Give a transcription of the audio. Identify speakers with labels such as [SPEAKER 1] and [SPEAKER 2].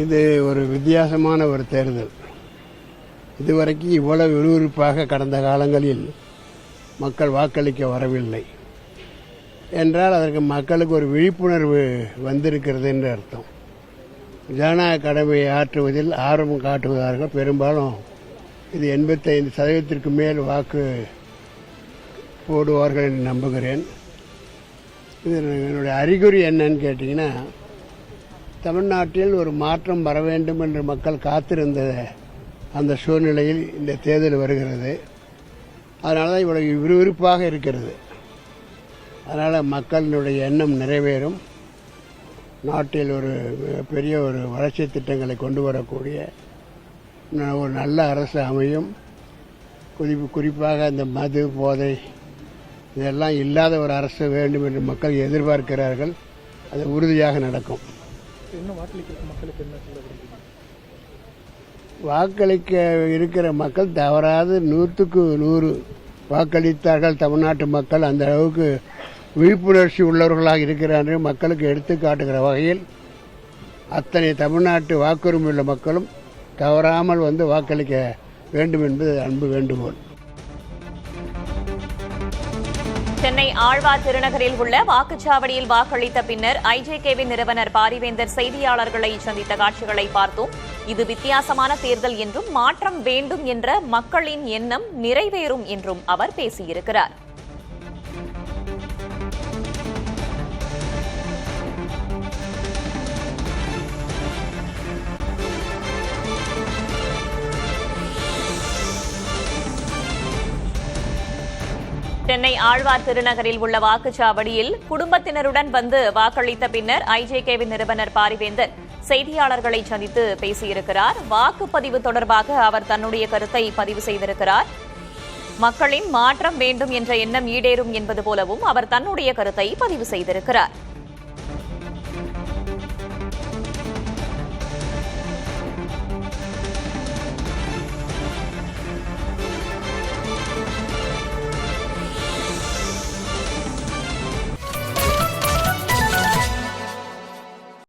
[SPEAKER 1] இது ஒரு வித்தியாசமான ஒரு தேர்தல். இதுவரைக்கும் இவ்வளவு விறுவிறுப்பாக கடந்த காலங்களில் மக்கள் வாக்களிக்க வரவில்லை என்றால் அதற்கு மக்களுக்கு ஒரு விழிப்புணர்வு வந்திருக்கிறது என்று அர்த்தம். ஜனநாயக கடமையை ஆற்றுவதில் ஆர்வம் காட்டுவதார்கள் பெரும்பாலும் இது 85% மேல் வாக்கு போடுவார்கள் என்று நம்புகிறேன். இது என்னுடைய அறிகுறி என்னன்னு கேட்டிங்கன்னா, தமிழ்நாட்டில் ஒரு மாற்றம் வர வேண்டும் என்று மக்கள் காத்திருந்த அந்த சூழ்நிலையில் இந்த தேர்தல் வருகிறது. அதனால தான் இவ்வளவு விறுவிறுப்பாக இருக்கிறது. அதனால் மக்களினுடைய எண்ணம் நிறைவேறும். நாட்டில் ஒரு பெரிய ஒரு வளர்ச்சி திட்டங்களை கொண்டு வரக்கூடிய ஒரு நல்ல அரசு அமையும். குறிப்பாக இந்த மது போதை இதெல்லாம் இல்லாத ஒரு அரசு வேண்டும் என்று மக்கள் எதிர்பார்க்கிறார்கள். அது உறுதியாக நடக்கும். வாக்களிக்க இருக்கிற மக்கள் தவறாது 100க்கு 100 வாக்களித்தார்கள். தமிழ்நாட்டு மக்கள் அந்த அளவுக்கு விழிப்புணர்ச்சி உள்ளவர்களாக இருக்கிறார்கள். மக்களுக்கு எடுத்து காட்டுகிற வகையில் அத்தனை தமிழ்நாட்டு வாக்குரிமை உள்ள மக்களும் தவறாமல் வந்து வாக்களிக்க வேண்டும் என்பது அன்பு வேண்டுகோள்.
[SPEAKER 2] சென்னை ஆழ்வார் திருநகரில் உள்ள வாக்குச்சாவடியில் வாக்களித்த பின்னர் ஐஜேகேவின் நிறுவனர் பாரிவேந்தர் செய்தியாளர்களை சந்தித்த காட்சிகளை பார்த்தோம். இது வித்தியாசமான தேர்தல் என்றும் மாற்றம் வேண்டும் என்ற மக்களின் எண்ணம் நிறைவேறும் என்றும் அவர் பேசியிருக்கிறார். சென்னை ஆழ்வார் திருநகரில் உள்ள வாக்குச்சாவடியில் குடும்பத்தினருடன் வந்து வாக்களித்த பின்னர் ஐஜேகேவின் நிறுவனர் பாரிவேந்தர் செய்தியாளர்களை சந்தித்து பேசியிருக்கிறார். வாக்குப்பதிவு தொடர்பாக அவர் தன்னுடைய கருத்தை பதிவு செய்திருக்கிறார். மக்களின் மாற்றம் வேண்டும் என்ற எண்ணம் ஈடேறும் என்பது போலவும் அவர் தன்னுடைய கருத்தை பதிவு செய்திருக்கிறார்.